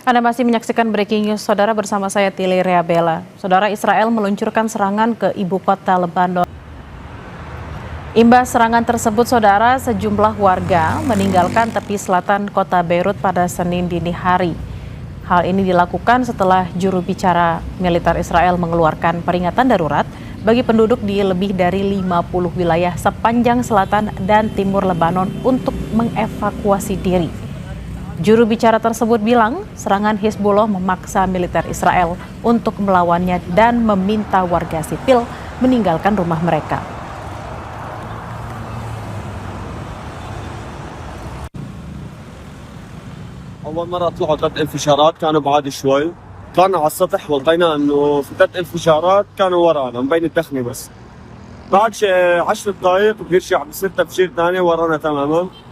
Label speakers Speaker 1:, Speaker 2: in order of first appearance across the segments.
Speaker 1: Anda masih menyaksikan Breaking News, Saudara, bersama saya Tili Reabella. Saudara, Israel meluncurkan serangan ke ibu kota Lebanon. Imbas serangan tersebut, Saudara, sejumlah warga meninggalkan tepi selatan kota Beirut pada Senin dini hari. Hal ini dilakukan setelah juru bicara militer Israel mengeluarkan peringatan darurat bagi penduduk di lebih dari 50 wilayah sepanjang selatan dan timur Lebanon untuk mengevakuasi diri. Juru bicara tersebut bilang serangan Hizbullah memaksa militer Israel untuk melawannya dan meminta warga sipil meninggalkan rumah mereka.
Speaker 2: أول مرة طلعوا 3 انفجارات كانوا بعاد شوي، طلعنا على السطح ولقينا إنه في 3 انفجارات كانوا ورانا مبين الدخنة بس. بعد 10 دقائق بيرجع بصير تفجير ثاني ورانا تماما.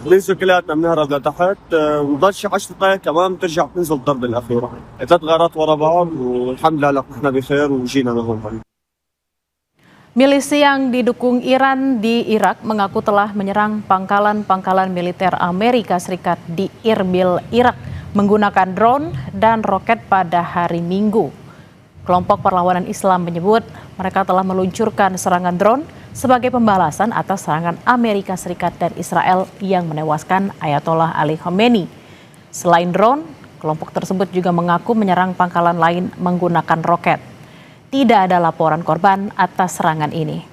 Speaker 2: بننزل كلياتنا بنهرب لتحت، وبضل شي 10 دقائق كمان بترجع بتنزل الضربة الأخيرة. 3 غارات ورا بعض والحمد لله نحن بخير وجينا لهون.
Speaker 1: Milisi yang didukung Iran di Irak mengaku telah menyerang pangkalan-pangkalan militer Amerika Serikat di Irbil, Irak menggunakan drone dan roket pada hari Minggu. Kelompok Perlawanan Islam menyebut mereka telah meluncurkan serangan drone sebagai pembalasan atas serangan Amerika Serikat dan Israel yang menewaskan Ayatollah Ali Khamenei. Selain drone, kelompok tersebut juga mengaku menyerang pangkalan lain menggunakan roket. Tidak ada laporan korban atas serangan ini.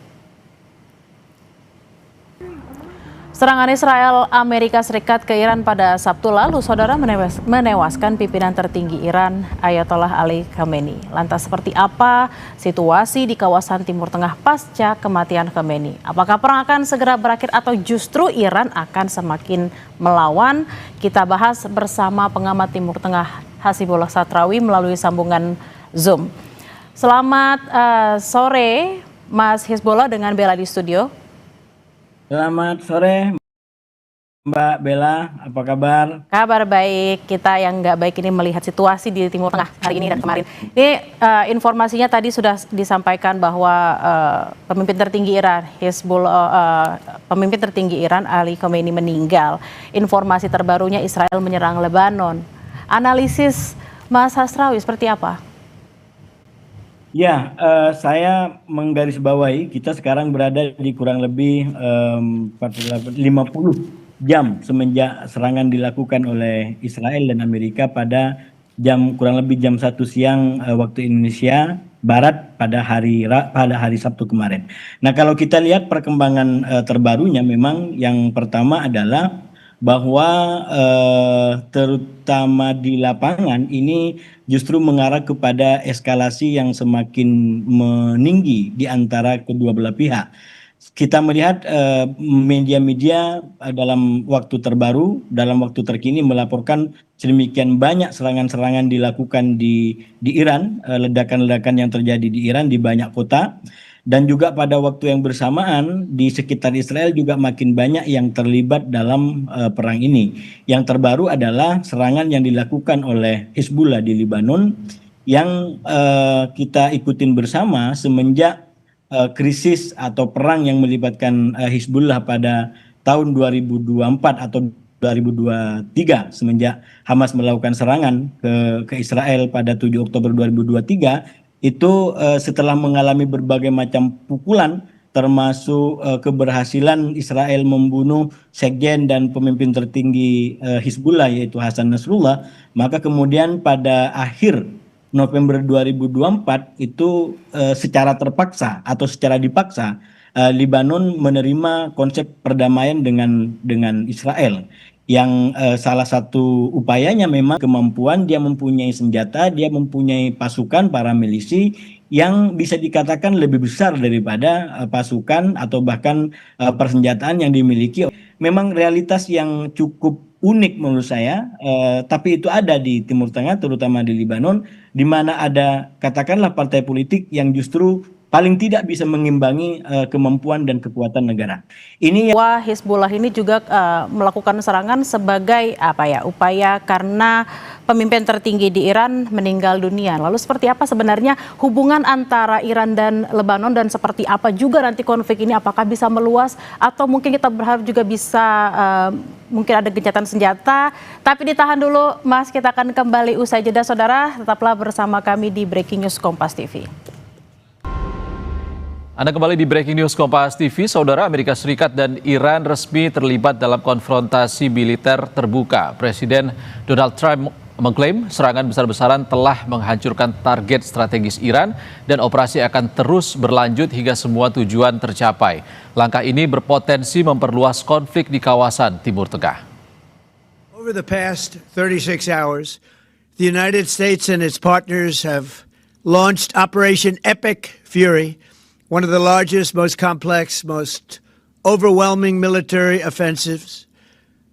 Speaker 1: Serangan Israel Amerika Serikat ke Iran pada Sabtu lalu, Saudara, menewaskan pimpinan tertinggi Iran, Ayatollah Ali Khamenei. Lantas seperti apa situasi di kawasan Timur Tengah pasca kematian Khamenei? Apakah perang akan segera berakhir atau justru Iran akan semakin melawan? Kita bahas bersama pengamat Timur Tengah Hasibullah Satrawi melalui sambungan Zoom. Selamat sore, Mas Hizbullah dengan Bella di studio.
Speaker 3: Selamat sore, Mbak Bella, apa kabar?
Speaker 1: Kabar baik, kita yang nggak baik ini melihat situasi di Timur Tengah hari ini dan kemarin. Ini informasinya tadi sudah disampaikan bahwa pemimpin tertinggi Iran, pemimpin tertinggi Iran Ali Khamenei meninggal. Informasi terbarunya Israel menyerang Lebanon. Analisis Mas Hasrawi seperti apa?
Speaker 3: Ya, saya menggarisbawahi kita sekarang berada di kurang lebih 50 jam semenjak serangan dilakukan oleh Israel dan Amerika pada kurang lebih jam 1 siang waktu Indonesia Barat pada hari Sabtu kemarin. Nah, kalau kita lihat perkembangan terbarunya, memang yang pertama adalah bahwa terutama di lapangan ini justru mengarah kepada eskalasi yang semakin meninggi di antara kedua belah pihak. Kita melihat media-media dalam waktu terbaru, dalam waktu terkini melaporkan sedemikian banyak serangan-serangan dilakukan di Iran, ledakan-ledakan yang terjadi di Iran di banyak kota. Dan juga pada waktu yang bersamaan di sekitar Israel juga makin banyak yang terlibat dalam perang ini. Yang terbaru adalah serangan yang dilakukan oleh Hizbullah di Lebanon yang kita ikutin bersama semenjak krisis atau perang yang melibatkan Hizbullah pada tahun 2024 atau 2023 semenjak Hamas melakukan serangan ke Israel pada 7 Oktober 2023. Itu setelah mengalami berbagai macam pukulan, termasuk keberhasilan Israel membunuh sekjen dan pemimpin tertinggi Hizbullah yaitu Hasan Nasrullah, maka kemudian pada akhir November 2024 itu secara terpaksa atau secara dipaksa Lebanon menerima konsep perdamaian dengan Israel. Yang salah satu upayanya memang kemampuan dia mempunyai senjata, dia mempunyai pasukan para milisi yang bisa dikatakan lebih besar daripada pasukan atau bahkan persenjataan yang dimiliki. Memang realitas yang cukup unik menurut saya, tapi itu ada di Timur Tengah, terutama di Lebanon, di mana ada katakanlah partai politik yang justru paling tidak bisa mengimbangi kemampuan dan kekuatan negara. Ini
Speaker 1: Hizbullah ini juga melakukan serangan sebagai upaya karena pemimpin tertinggi di Iran meninggal dunia. Lalu seperti apa sebenarnya hubungan antara Iran dan Lebanon dan seperti apa juga nanti konflik ini, apakah bisa meluas atau mungkin kita berharap juga bisa mungkin ada gencatan senjata. Tapi ditahan dulu, Mas. Kita akan kembali usai jeda, saudara. Tetaplah bersama kami di Breaking News Kompas TV.
Speaker 4: Anda kembali di Breaking News Kompas TV. Saudara, Amerika Serikat dan Iran resmi terlibat dalam konfrontasi militer terbuka. Presiden Donald Trump mengklaim serangan besar-besaran telah menghancurkan target strategis Iran dan operasi akan terus berlanjut hingga semua tujuan tercapai. Langkah ini berpotensi memperluas konflik di kawasan Timur Tengah.
Speaker 5: Over the past 36 hours, the United States and its partners have launched Operation Epic Fury, one of the largest, most complex, most overwhelming military offensives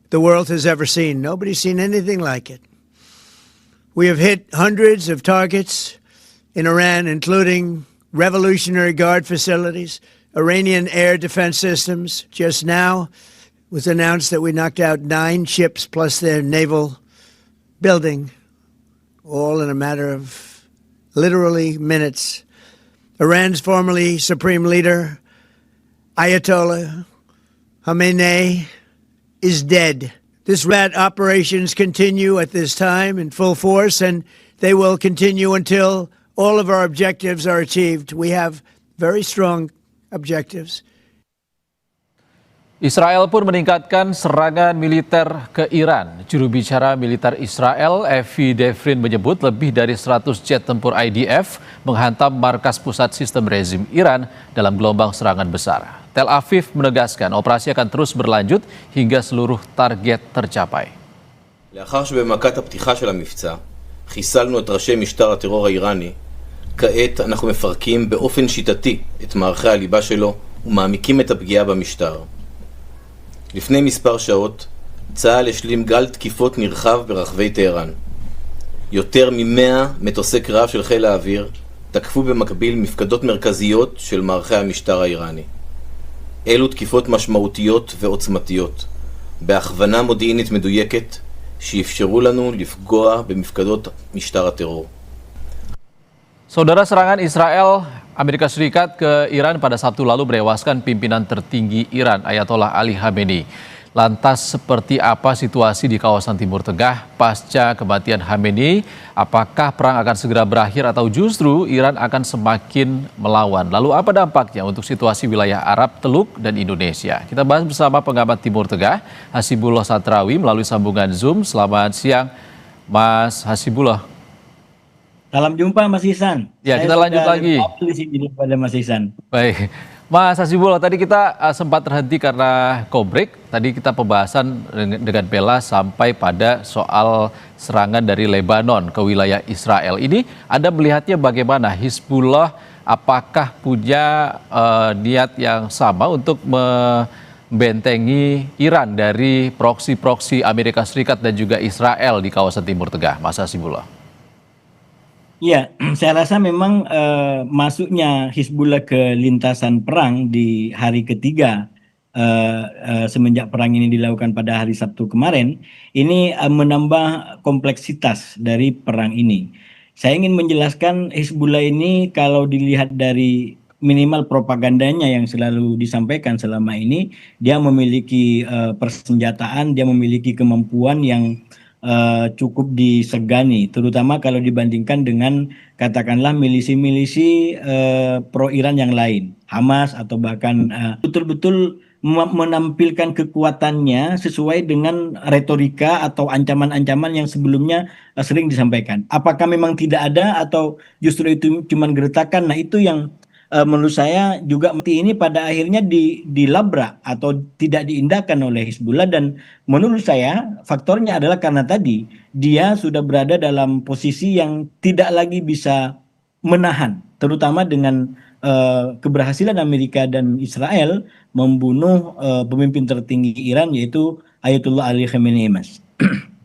Speaker 5: the world has ever seen. Nobody's seen anything like it. We have hit hundreds of targets in Iran, including Revolutionary Guard facilities, Iranian air defense systems. Just now it was announced that we knocked out 9 ships plus their naval building, all in a matter of literally minutes. Iran's formerly supreme leader, Ayatollah Khamenei, is dead. This rat operations continue at this time in full force, and they will continue until all of our objectives are achieved. We have very strong objectives.
Speaker 4: Israel pun meningkatkan serangan militer ke Iran. Juru bicara militer Israel, Evi Devrin, menyebut lebih dari 100 jet tempur IDF menghantam markas pusat sistem rezim Iran dalam gelombang serangan besar. Tel Aviv menegaskan operasi akan terus berlanjut hingga seluruh target tercapai.
Speaker 6: לאחר שבמכת הפתיחה של המבצע חיסלנו את ראשי משטר הטרור האיראני, כעת אנחנו מפרקים באופן שיטתי את מערכי הליבה שלו ומעמיקים את הפגיעה במשטר. לפני מספר שעות, צה"ל השלים גל תקיפות נרחב ברחבי טהרן. יותר מ-100 מטוסי קרב של חיל האוויר תקפו במקביל מפקדות מרכזיות של מערכי המשטר האיראני. אלו תקיפות משמעותיות ועוצמתיות, בהכוונה מודיעינית מדויקת, שאפשרו לנו לפגוע במפקדות משטר הטרור.
Speaker 4: Saudara, serangan Israel Amerika Serikat ke Iran pada Sabtu lalu menewaskan pimpinan tertinggi Iran, Ayatollah Ali Khamenei. Lantas seperti apa situasi di kawasan Timur Tengah pasca kematian Khamenei? Apakah perang akan segera berakhir atau justru Iran akan semakin melawan? Lalu apa dampaknya untuk situasi wilayah Arab, Teluk, dan Indonesia? Kita bahas bersama pengamat Timur Tengah, Hasibullah Satrawi, melalui sambungan Zoom. Selamat siang, Mas Hasibullah.
Speaker 3: Salam jumpa Mas Ihsan.
Speaker 4: Ya, kita lanjut lagi.
Speaker 3: Di sini pada Mas Ihsan.
Speaker 4: Baik, Mas Hasibullah, tadi kita sempat terhenti karena break. Tadi kita pembahasan dengan Bella sampai pada soal serangan dari Lebanon ke wilayah Israel. Ini Anda melihatnya bagaimana? Hizbullah apakah punya niat yang sama untuk membentengi Iran dari proksi-proksi Amerika Serikat dan juga Israel di kawasan Timur Tengah, Mas Hasibullah?
Speaker 3: Ya, saya rasa memang masuknya Hizbullah ke lintasan perang di hari ketiga semenjak perang ini dilakukan pada hari Sabtu kemarin, ini menambah kompleksitas dari perang ini. Saya ingin menjelaskan Hizbullah ini kalau dilihat dari minimal propagandanya yang selalu disampaikan selama ini, dia memiliki persenjataan, dia memiliki kemampuan yang cukup disegani, terutama kalau dibandingkan dengan katakanlah milisi-milisi pro Iran yang lain, Hamas atau bahkan betul-betul menampilkan kekuatannya sesuai dengan retorika atau ancaman-ancaman yang sebelumnya sering disampaikan. Apakah memang tidak ada atau justru itu cuma gertakan? Nah, itu yang menurut saya juga ini pada akhirnya dilabrak atau tidak diindahkan oleh Hizbullah, dan menurut saya faktornya adalah karena tadi dia sudah berada dalam posisi yang tidak lagi bisa menahan, terutama dengan keberhasilan Amerika dan Israel membunuh pemimpin tertinggi Iran yaitu Ayatollah Ali Khamenei, Mas.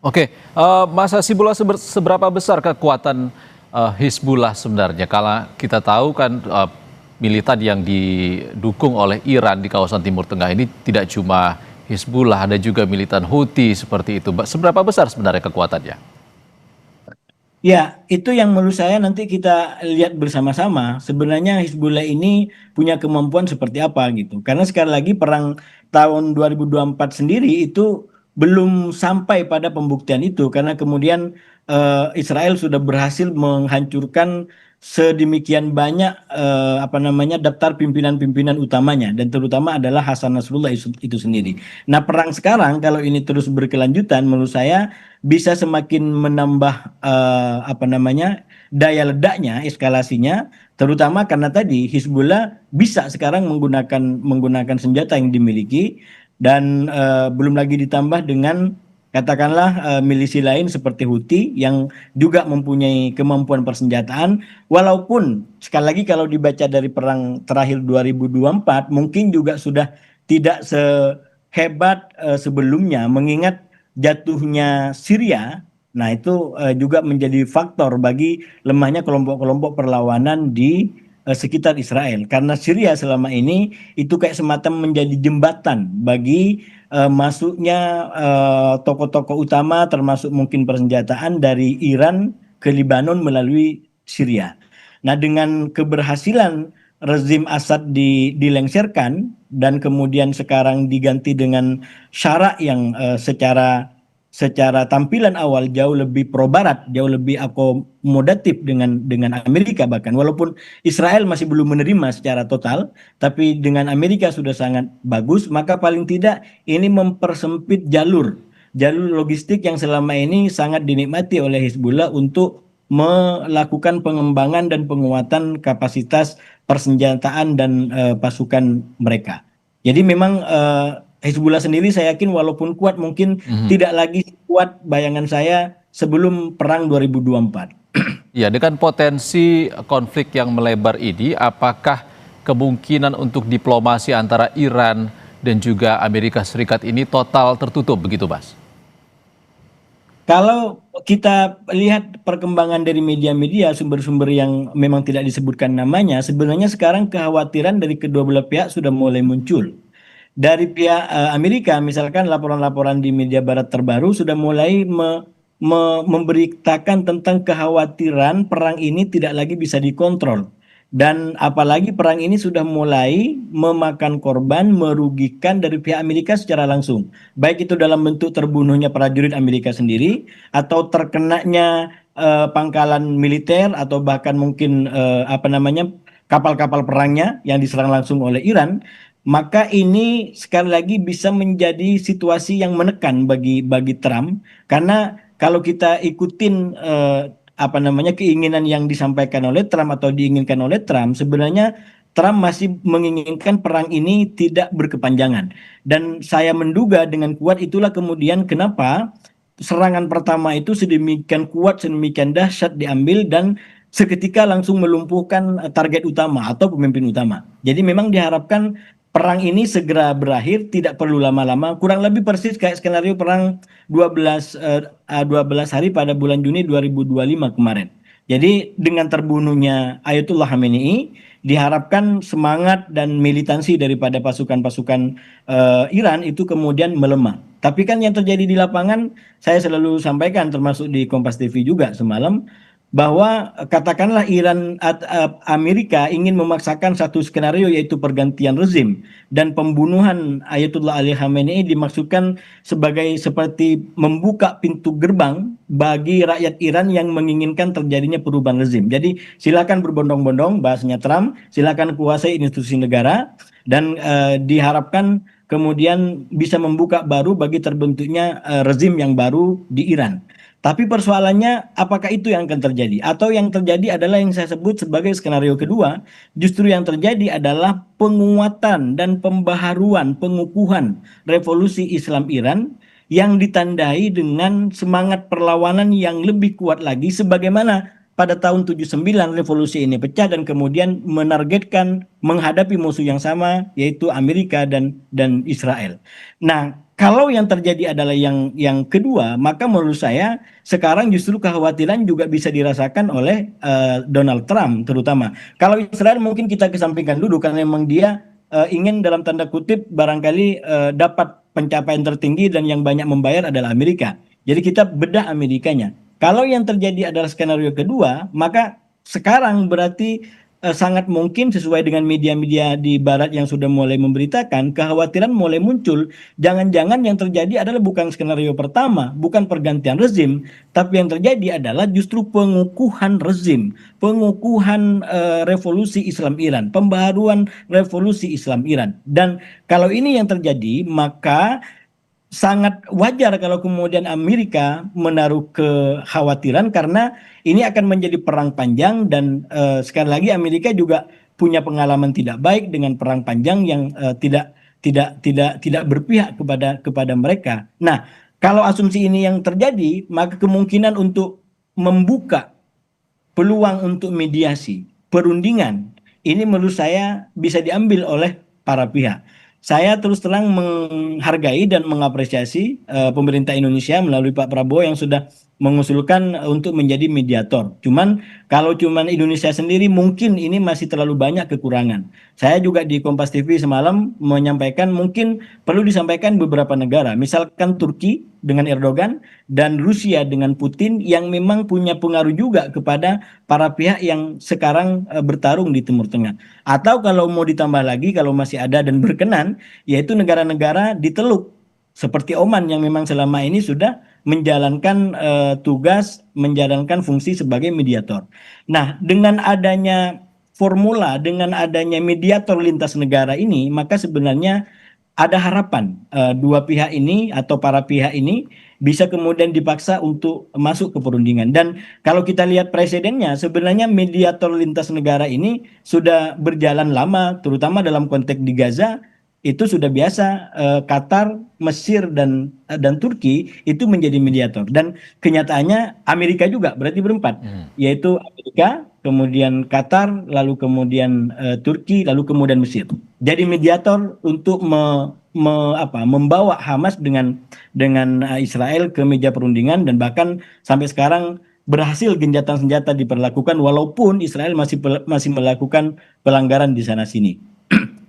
Speaker 4: Oke, Mas Hasibullah, seberapa besar kekuatan Hizbullah sebenarnya? Kalau kita tahu kan militan yang didukung oleh Iran di kawasan Timur Tengah ini tidak cuma Hizbullah, ada juga militan Houthi seperti itu. Seberapa besar sebenarnya kekuatannya?
Speaker 3: Ya, itu yang menurut saya nanti kita lihat bersama-sama. Sebenarnya Hizbullah ini punya kemampuan seperti apa gitu. Karena sekali lagi perang tahun 2024 sendiri itu belum sampai pada pembuktian itu karena kemudian Israel sudah berhasil menghancurkan sedemikian banyak daftar pimpinan-pimpinan utamanya dan terutama adalah Hasan Nasrullah itu sendiri. Nah, perang sekarang kalau ini terus berkelanjutan menurut saya bisa semakin menambah daya ledaknya, eskalasinya, terutama karena tadi Hizbullah bisa sekarang menggunakan senjata yang dimiliki dan belum lagi ditambah dengan katakanlah milisi lain seperti Houthi yang juga mempunyai kemampuan persenjataan, walaupun sekali lagi kalau dibaca dari perang terakhir 2024 mungkin juga sudah tidak sehebat sebelumnya mengingat jatuhnya Syria. Nah, itu juga menjadi faktor bagi lemahnya kelompok-kelompok perlawanan di sekitar Israel. Karena Syria selama ini itu kayak semacam menjadi jembatan bagi masuknya tokoh-tokoh utama termasuk mungkin persenjataan dari Iran ke Lebanon melalui Syria. Nah, dengan keberhasilan rezim Assad dilengsarkan dan kemudian sekarang diganti dengan syarak yang secara tampilan awal jauh lebih pro barat, jauh lebih akomodatif dengan Amerika bahkan walaupun Israel masih belum menerima secara total, tapi dengan Amerika sudah sangat bagus, maka paling tidak ini mempersempit jalur logistik yang selama ini sangat dinikmati oleh Hizbullah untuk melakukan pengembangan dan penguatan kapasitas persenjataan dan pasukan mereka. Jadi memang Hizbullah sendiri saya yakin walaupun kuat mungkin tidak lagi kuat bayangan saya sebelum perang 2024.
Speaker 4: Ya, dengan potensi konflik yang melebar ini, apakah kemungkinan untuk diplomasi antara Iran dan juga Amerika Serikat ini total tertutup begitu, Mas?
Speaker 3: Kalau kita lihat perkembangan dari media-media, sumber-sumber yang memang tidak disebutkan namanya, sebenarnya sekarang kekhawatiran dari kedua belah pihak sudah mulai muncul. Dari pihak Amerika, misalkan laporan-laporan di media barat terbaru sudah mulai memberitakan tentang kekhawatiran perang ini tidak lagi bisa dikontrol. Dan apalagi perang ini sudah mulai memakan korban, merugikan dari pihak Amerika secara langsung. Baik itu dalam bentuk terbunuhnya prajurit Amerika sendiri, atau terkenanya pangkalan militer, atau bahkan mungkin kapal-kapal perangnya yang diserang langsung oleh Iran. Maka ini sekali lagi bisa menjadi situasi yang menekan bagi Trump karena kalau kita ikutin keinginan yang disampaikan oleh Trump atau diinginkan oleh Trump, sebenarnya Trump masih menginginkan perang ini tidak berkepanjangan. Dan saya menduga dengan kuat itulah kemudian kenapa serangan pertama itu sedemikian kuat, sedemikian dahsyat diambil dan seketika langsung melumpuhkan target utama atau pemimpin utama. Jadi memang diharapkan perang ini segera berakhir, tidak perlu lama-lama, kurang lebih persis kayak skenario perang 12 hari pada bulan Juni 2025 kemarin. Jadi dengan terbunuhnya Ayatollah Khamenei, diharapkan semangat dan militansi daripada pasukan-pasukan Iran itu kemudian melemah. Tapi kan yang terjadi di lapangan, saya selalu sampaikan termasuk di Kompas TV juga semalam, bahwa katakanlah Amerika ingin memaksakan satu skenario yaitu pergantian rezim dan pembunuhan Ayatollah Ali Khamenei dimaksudkan seperti membuka pintu gerbang bagi rakyat Iran yang menginginkan terjadinya perubahan rezim. Jadi silakan berbondong-bondong, bahasanya Trump, silakan kuasai institusi negara dan diharapkan kemudian bisa membuka baru bagi terbentuknya rezim yang baru di Iran. Tapi persoalannya apakah itu yang akan terjadi? Atau yang terjadi adalah yang saya sebut sebagai skenario kedua, justru yang terjadi adalah penguatan dan pembaharuan, pengukuhan revolusi Islam Iran yang ditandai dengan semangat perlawanan yang lebih kuat lagi sebagaimana pada tahun 79 revolusi ini pecah dan kemudian menargetkan menghadapi musuh yang sama yaitu Amerika dan Israel. Nah, kalau yang terjadi adalah yang kedua, maka menurut saya sekarang justru kekhawatiran juga bisa dirasakan oleh Donald Trump terutama. Kalau Israel mungkin kita kesampingkan dulu karena memang dia ingin dalam tanda kutip barangkali dapat pencapaian tertinggi dan yang banyak membayar adalah Amerika. Jadi kita bedah Amerikanya. Kalau yang terjadi adalah skenario kedua, maka sekarang berarti sangat mungkin sesuai dengan media-media di barat yang sudah mulai memberitakan, kekhawatiran mulai muncul. Jangan-jangan yang terjadi adalah bukan skenario pertama, bukan pergantian rezim, tapi yang terjadi adalah justru pengukuhan rezim, pengukuhan revolusi Islam Iran, pembaharuan revolusi Islam Iran. Dan kalau ini yang terjadi, maka sangat wajar kalau kemudian Amerika menaruh kekhawatiran karena ini akan menjadi perang panjang dan sekali lagi Amerika juga punya pengalaman tidak baik dengan perang panjang yang tidak berpihak kepada mereka. Nah, kalau asumsi ini yang terjadi, maka kemungkinan untuk membuka peluang untuk mediasi, perundingan, ini menurut saya bisa diambil oleh para pihak. Saya terus terang menghargai dan mengapresiasi pemerintah Indonesia melalui Pak Prabowo yang sudah mengusulkan untuk menjadi mediator. Kalau Indonesia sendiri mungkin ini masih terlalu banyak kekurangan. Saya juga di Kompas TV semalam menyampaikan mungkin perlu disampaikan beberapa negara, misalkan Turki dengan Erdogan dan Rusia dengan Putin yang memang punya pengaruh juga kepada para pihak yang sekarang bertarung di Timur Tengah. Atau kalau mau ditambah lagi, kalau masih ada dan berkenan, yaitu negara-negara di Teluk seperti Oman yang memang selama ini sudah menjalankan tugas, menjalankan fungsi sebagai mediator. Nah, dengan adanya formula, dengan adanya mediator lintas negara ini, maka sebenarnya ada harapan dua pihak ini atau para pihak ini bisa kemudian dipaksa untuk masuk ke perundingan. Dan kalau kita lihat presidennya, sebenarnya mediator lintas negara ini sudah berjalan lama, terutama dalam konteks di Gaza. Itu sudah biasa Qatar, Mesir dan Turki itu menjadi mediator dan kenyataannya Amerika juga berarti berempat, yaitu Amerika, kemudian Qatar, lalu kemudian Turki, lalu kemudian Mesir. Jadi mediator untuk membawa Hamas dengan Israel ke meja perundingan dan bahkan sampai sekarang berhasil gencatan senjata diperlakukan walaupun Israel masih melakukan pelanggaran di sana sini.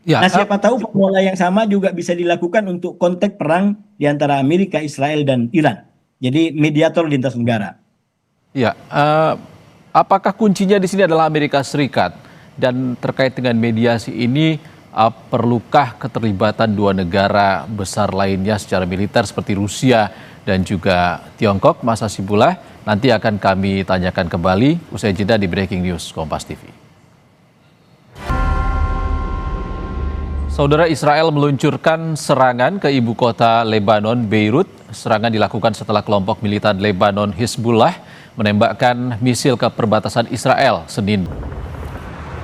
Speaker 4: Ya,
Speaker 3: Nah, siapa tahu formula yang sama juga bisa dilakukan untuk konteks perang di antara Amerika, Israel, dan Iran. Jadi mediator lintas negara.
Speaker 4: ya, apakah kuncinya di sini adalah Amerika Serikat? Dan terkait dengan mediasi ini, perlukah keterlibatan dua negara besar lainnya secara militer seperti Rusia dan juga Tiongkok? Mas Hasibullah, nanti akan kami tanyakan kembali usai jeda di Breaking News Kompas TV. Saudara, Israel meluncurkan serangan ke ibu kota Lebanon, Beirut. Serangan dilakukan setelah kelompok militan Lebanon Hizbullah menembakkan misil ke perbatasan Israel Senin.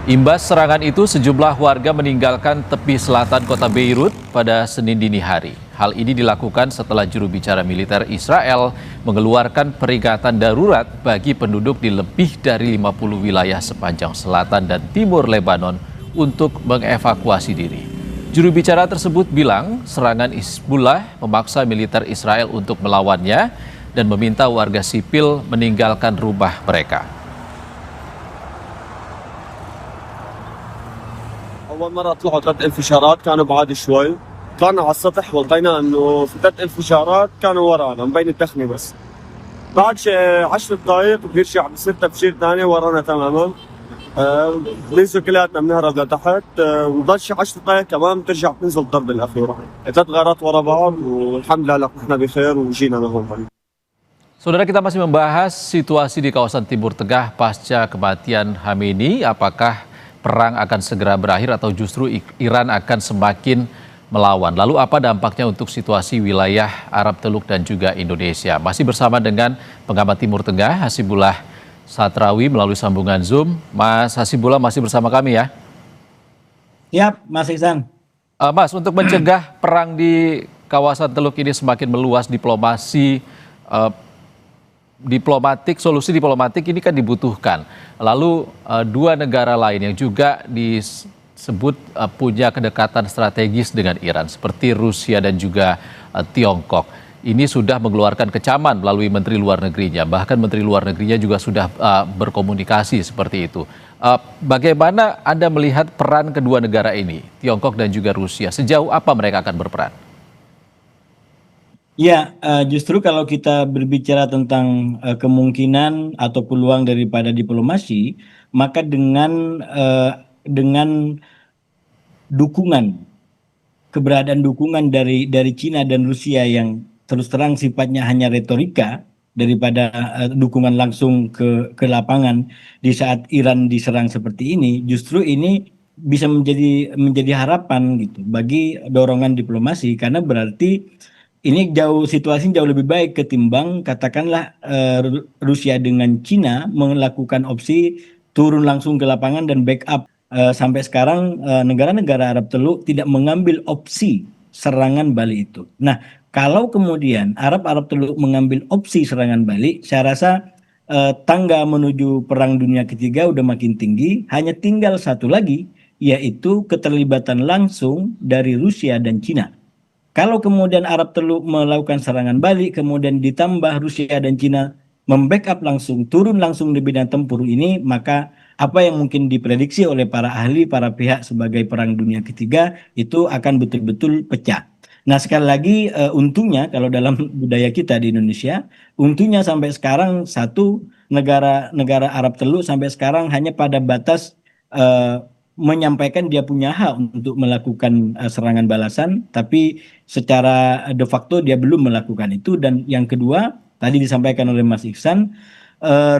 Speaker 4: Imbas serangan itu, sejumlah warga meninggalkan tepi selatan kota Beirut pada Senin dini hari. Hal ini dilakukan setelah juru bicara militer Israel mengeluarkan peringatan darurat bagi penduduk di lebih dari 50 wilayah sepanjang selatan dan timur Lebanon untuk mengevakuasi diri. Juru bicara tersebut bilang serangan Hizbullah memaksa militer Israel untuk melawannya dan meminta warga sipil meninggalkan rumah mereka.
Speaker 2: أول مرة طلعوا 3 انفجارات كانوا بعاد شوي، طلعنا على السطح ولقينا إنه في 3 انفجارات كانوا ورانا مبين التخني بس. بعد 10 دقائق بيرجع بصير تفجير ثاني ورانا تماما. بننزل كلياتنا بنهرب لتحت وبضل شي 10 دقائق كمان بترجع تنزل الضربة الأخيرة. 3 غارات ورا بعض والحمد لله نحن بخير وجينا لهون.
Speaker 4: Saudara, kita masih membahas situasi di kawasan Timur Tengah pasca kematian Khamenei. Apakah perang akan segera berakhir atau justru Iran akan semakin melawan? Lalu apa dampaknya untuk situasi wilayah Arab Teluk dan juga Indonesia? Masih bersama dengan pengamat Timur Tengah Hasibullah Satrawi melalui sambungan Zoom. Mas Hasibullah masih bersama kami ya?
Speaker 3: Ya, Mas Iksan.
Speaker 4: Mas, untuk mencegah perang di kawasan Teluk ini semakin meluas, solusi diplomatik ini kan dibutuhkan. Lalu dua negara lain yang juga disebut punya kedekatan strategis dengan Iran seperti Rusia dan juga Tiongkok. Ini sudah mengeluarkan kecaman melalui Menteri Luar Negerinya. Bahkan Menteri Luar Negerinya juga sudah berkomunikasi seperti itu. Bagaimana Anda melihat peran kedua negara ini, Tiongkok dan juga Rusia? Sejauh apa mereka akan berperan?
Speaker 3: Ya, justru kalau kita berbicara tentang kemungkinan atau peluang daripada diplomasi, maka dengan dukungan, keberadaan dukungan dari Cina dan Rusia yang terus terang sifatnya hanya retorika daripada dukungan langsung ke lapangan di saat Iran diserang seperti ini, justru ini bisa menjadi harapan gitu bagi dorongan diplomasi karena berarti ini situasi jauh lebih baik ketimbang katakanlah Rusia dengan Cina melakukan opsi turun langsung ke lapangan dan backup. Sampai sekarang negara-negara Arab Teluk tidak mengambil opsi serangan balik itu. Nah, kalau kemudian Arab Teluk mengambil opsi serangan balik, saya rasa tangga menuju Perang Dunia Ketiga udah makin tinggi. Hanya tinggal satu lagi, yaitu keterlibatan langsung dari Rusia dan Cina. Kalau kemudian Arab Teluk melakukan serangan balik, kemudian ditambah Rusia dan Cina membackup langsung, turun langsung di bidang tempur ini, maka apa yang mungkin diprediksi oleh para ahli, para pihak sebagai Perang Dunia Ketiga itu akan betul-betul pecah. Nah, sekali lagi untungnya kalau dalam budaya kita di Indonesia, untungnya sampai sekarang satu negara Arab Teluk sampai sekarang hanya pada batas eh, menyampaikan dia punya hak untuk melakukan serangan balasan, tapi secara de facto dia belum melakukan itu. Dan yang kedua, tadi disampaikan oleh Mas Iksan,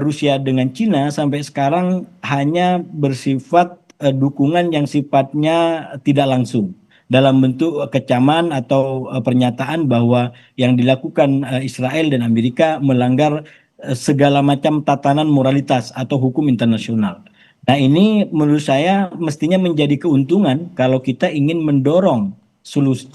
Speaker 3: Rusia dengan Cina sampai sekarang hanya bersifat dukungan yang sifatnya tidak langsung dalam bentuk kecaman atau pernyataan bahwa yang dilakukan Israel dan Amerika melanggar segala macam tatanan moralitas atau hukum internasional. Nah, ini menurut saya mestinya menjadi keuntungan kalau kita ingin mendorong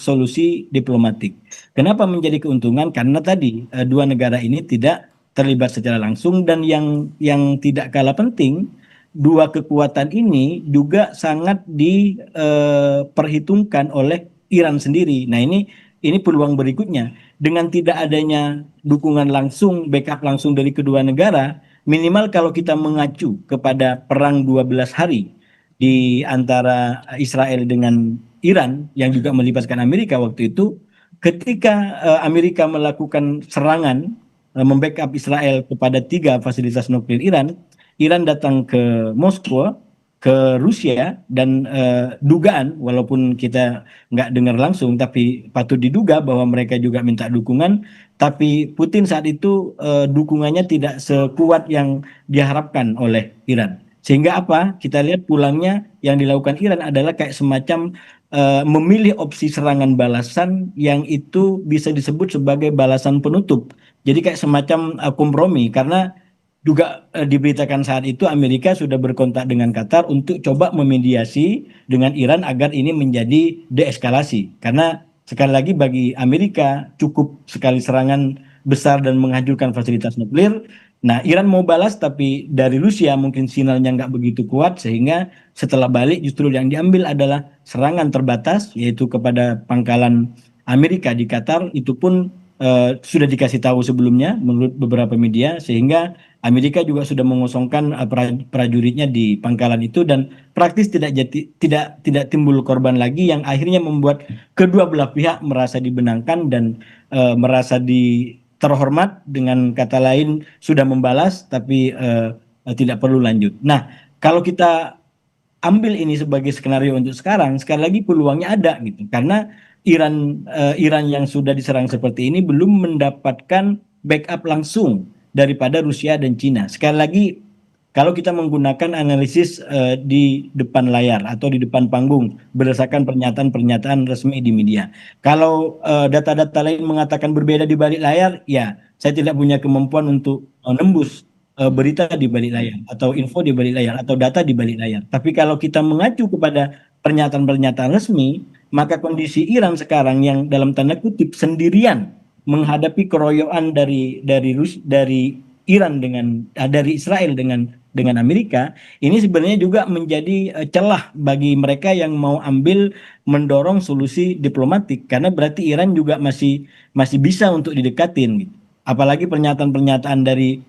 Speaker 3: solusi diplomatik. Kenapa menjadi keuntungan? Karena tadi dua negara ini tidak terlibat secara langsung dan yang tidak kalah penting, dua kekuatan ini juga sangat diperhitungkan oleh Iran sendiri. Nah, ini peluang berikutnya. Dengan tidak adanya dukungan langsung, backup langsung dari kedua negara, minimal kalau kita mengacu kepada perang 12 hari di antara Israel dengan Iran yang juga melibatkan Amerika waktu itu, ketika Amerika melakukan serangan membackup Israel kepada 3 fasilitas nuklir Iran, Iran datang ke Moskow, ke Rusia dan dugaan walaupun kita nggak dengar langsung tapi patut diduga bahwa mereka juga minta dukungan, tapi Putin saat itu dukungannya tidak sekuat yang diharapkan oleh Iran. Sehingga apa? Kita lihat pulangnya yang dilakukan Iran adalah kayak semacam memilih opsi serangan balasan yang itu bisa disebut sebagai balasan penutup. Jadi kayak semacam kompromi karena juga diberitakan saat itu Amerika sudah berkontak dengan Qatar untuk coba memediasi dengan Iran agar ini menjadi deeskalasi. Karena sekali lagi bagi Amerika cukup sekali serangan besar dan menghancurkan fasilitas nuklir. Nah, Iran mau balas tapi dari Rusia mungkin sinyalnya nggak begitu kuat sehingga setelah balik justru yang diambil adalah serangan terbatas yaitu kepada pangkalan Amerika di Qatar. Itu pun sudah dikasih tahu sebelumnya menurut beberapa media sehingga Amerika juga sudah mengosongkan prajuritnya di pangkalan itu dan praktis tidak timbul korban lagi yang akhirnya membuat kedua belah pihak merasa dibenangkan dan merasa terhormat, dengan kata lain sudah membalas tapi tidak perlu lanjut. Nah, kalau kita ambil ini sebagai skenario untuk sekarang, sekali lagi peluangnya ada gitu karena Iran yang sudah diserang seperti ini belum mendapatkan backup langsung daripada Rusia dan Cina. Sekali lagi, kalau kita menggunakan analisis di depan layar atau di depan panggung berdasarkan pernyataan-pernyataan resmi di media. Kalau data-data lain mengatakan berbeda di balik layar, ya saya tidak punya kemampuan untuk menembus berita di balik layar atau info di balik layar atau data di balik layar. Tapi kalau kita mengacu kepada pernyataan-pernyataan resmi, maka kondisi Iran sekarang yang dalam tanda kutip sendirian menghadapi keroyokan dari Iran dari Israel dengan Amerika, ini sebenarnya juga menjadi celah bagi mereka yang mau mendorong solusi diplomatik karena berarti Iran juga masih bisa untuk didekatin gitu. Apalagi pernyataan-pernyataan dari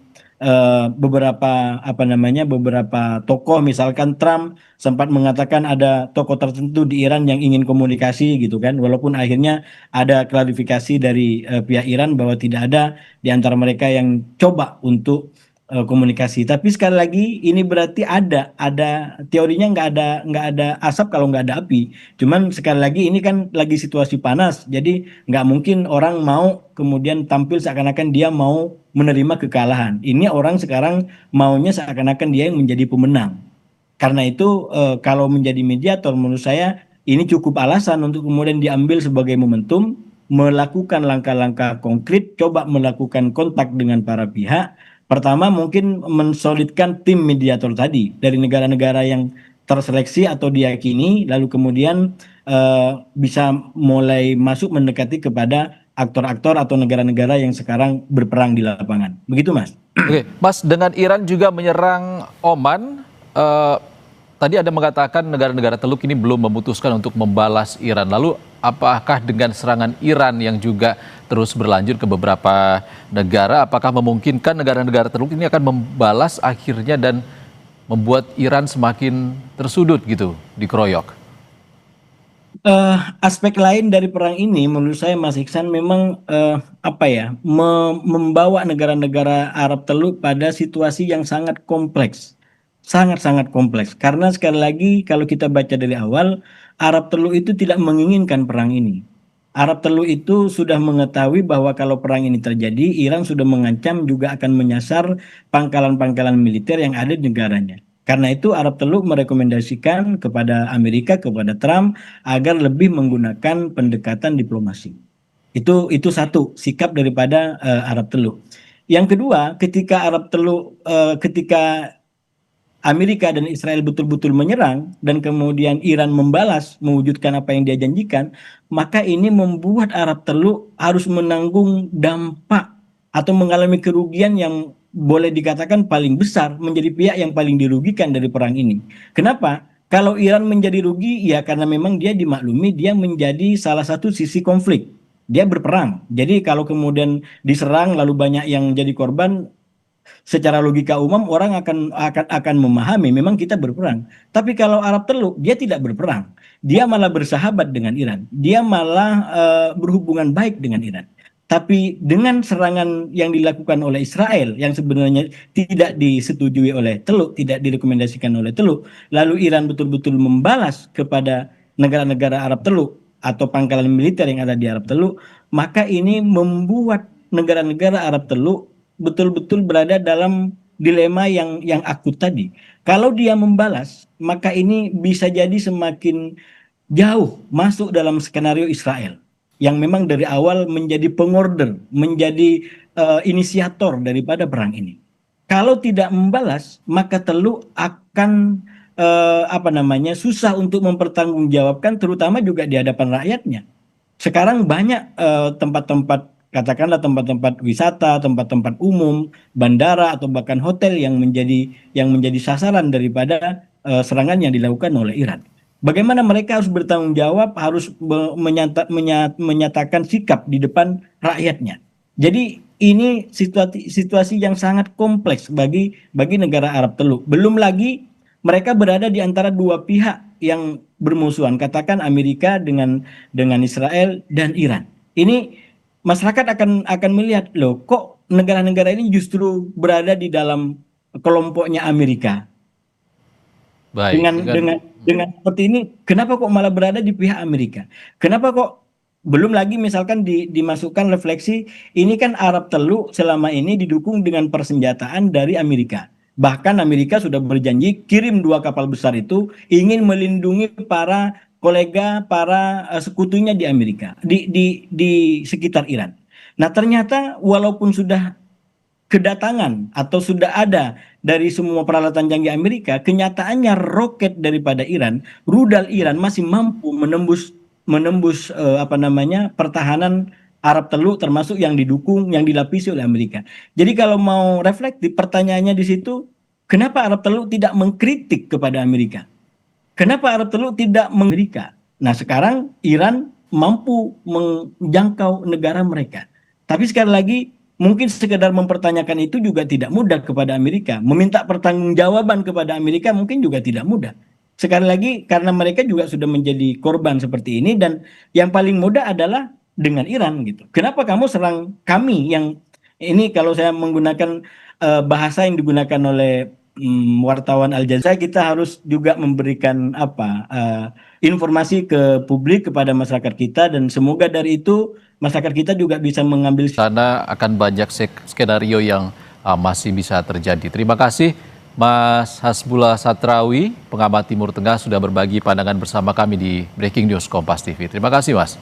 Speaker 3: beberapa beberapa tokoh, misalkan Trump sempat mengatakan ada tokoh tertentu di Iran yang ingin komunikasi gitu kan, walaupun akhirnya ada klarifikasi dari pihak Iran bahwa tidak ada di antara mereka yang coba untuk komunikasi. Tapi sekali lagi ini berarti ada teorinya, nggak ada asap kalau nggak ada api. Cuman sekali lagi ini kan lagi situasi panas, jadi nggak mungkin orang mau kemudian tampil seakan-akan dia mau menerima kekalahan. Ini orang sekarang maunya seakan-akan dia yang menjadi pemenang. Karena itu kalau menjadi mediator menurut saya ini cukup alasan untuk kemudian diambil sebagai momentum melakukan langkah-langkah konkret, coba melakukan kontak dengan para pihak. Pertama mungkin mensolidkan tim mediator tadi dari negara-negara yang terseleksi atau diyakini, lalu kemudian bisa mulai masuk mendekati kepada aktor-aktor atau negara-negara yang sekarang berperang di lapangan. Begitu, Mas.
Speaker 4: Oke, Mas, dengan Iran juga menyerang Oman, tadi Anda mengatakan negara-negara Teluk ini belum memutuskan untuk membalas Iran. Lalu apakah dengan serangan Iran yang juga terus berlanjut ke beberapa negara, apakah memungkinkan negara-negara Teluk ini akan membalas akhirnya dan membuat Iran semakin tersudut gitu, dikeroyok?
Speaker 3: Aspek lain dari perang ini menurut saya Mas Iksan memang membawa negara-negara Arab Teluk pada situasi yang sangat kompleks. Sangat-sangat kompleks. Karena sekali lagi kalau kita baca dari awal, Arab Teluk itu tidak menginginkan perang ini. Arab Teluk itu sudah mengetahui bahwa kalau perang ini terjadi, Iran sudah mengancam juga akan menyasar pangkalan-pangkalan militer yang ada di negaranya. Karena itu Arab Teluk merekomendasikan kepada Amerika, kepada Trump agar lebih menggunakan pendekatan diplomasi. Itu satu sikap daripada Arab Teluk. Yang kedua, ketika Amerika dan Israel betul-betul menyerang dan kemudian Iran membalas mewujudkan apa yang dia janjikan, maka ini membuat Arab Teluk harus menanggung dampak atau mengalami kerugian yang boleh dikatakan paling besar, menjadi pihak yang paling dirugikan dari perang ini. Kenapa? Kalau Iran menjadi rugi, ya karena memang dia dimaklumi dia menjadi salah satu sisi konflik. Dia berperang. Jadi kalau kemudian diserang lalu banyak yang jadi korban, secara logika umum orang akan memahami memang kita berperang. Tapi kalau Arab Teluk dia tidak berperang, dia malah bersahabat dengan Iran, dia malah berhubungan baik dengan Iran. Tapi dengan serangan yang dilakukan oleh Israel yang sebenarnya tidak disetujui oleh Teluk, tidak direkomendasikan oleh Teluk, lalu Iran betul-betul membalas kepada negara-negara Arab Teluk atau pangkalan militer yang ada di Arab Teluk, maka ini membuat negara-negara Arab Teluk betul-betul berada dalam dilema yang akut tadi. Kalau dia membalas, maka ini bisa jadi semakin jauh masuk dalam skenario Israel yang memang dari awal menjadi pengorder, menjadi inisiator daripada perang ini. Kalau tidak membalas, maka Teluk akan susah untuk mempertanggungjawabkan, terutama juga di hadapan rakyatnya. Sekarang banyak tempat-tempat, katakanlah tempat-tempat wisata, tempat-tempat umum, bandara atau bahkan hotel yang menjadi sasaran daripada serangan yang dilakukan oleh Iran. Bagaimana mereka harus bertanggung jawab, harus menyatakan sikap di depan rakyatnya. Jadi ini situasi yang sangat kompleks bagi negara Arab Teluk. Belum lagi mereka berada di antara dua pihak yang bermusuhan, katakan Amerika dengan Israel dan Iran. Ini masyarakat akan melihat, loh kok negara-negara ini justru berada di dalam kelompoknya Amerika.
Speaker 4: Baik,
Speaker 3: dengan seperti ini, kenapa kok malah berada di pihak Amerika? Kenapa kok belum lagi misalkan dimasukkan refleksi, ini kan Arab Teluk selama ini didukung dengan persenjataan dari Amerika. Bahkan Amerika sudah berjanji kirim 2 kapal besar itu ingin melindungi para kolega, para sekutunya di Amerika, di sekitar Iran. Nah ternyata walaupun sudah kedatangan atau sudah ada dari semua peralatan canggih Amerika, kenyataannya roket daripada Iran, rudal Iran masih mampu menembus pertahanan Arab Teluk, termasuk yang didukung, yang dilapisi oleh Amerika. Jadi kalau mau reflektif, pertanyaannya di situ, kenapa Arab Teluk tidak mengkritik kepada Amerika? Kenapa Arab Teluk tidak Amerika? Nah sekarang Iran mampu menjangkau negara mereka. Tapi sekali lagi mungkin sekedar mempertanyakan itu juga tidak mudah kepada Amerika. Meminta pertanggungjawaban kepada Amerika mungkin juga tidak mudah. Sekali lagi karena mereka juga sudah menjadi korban seperti ini, dan yang paling mudah adalah dengan Iran gitu. Kenapa kamu serang kami? Yang ini kalau saya menggunakan bahasa yang digunakan oleh wartawan Al Jazeera, kita harus juga memberikan informasi ke publik, kepada masyarakat kita, dan semoga dari itu masyarakat kita juga bisa mengambil.
Speaker 4: Karena akan banyak skenario yang masih bisa terjadi. Terima kasih Mas Hasbullah Satrawi, pengamat Timur Tengah, sudah berbagi pandangan bersama kami di Breaking News Kompas TV. Terima kasih Mas.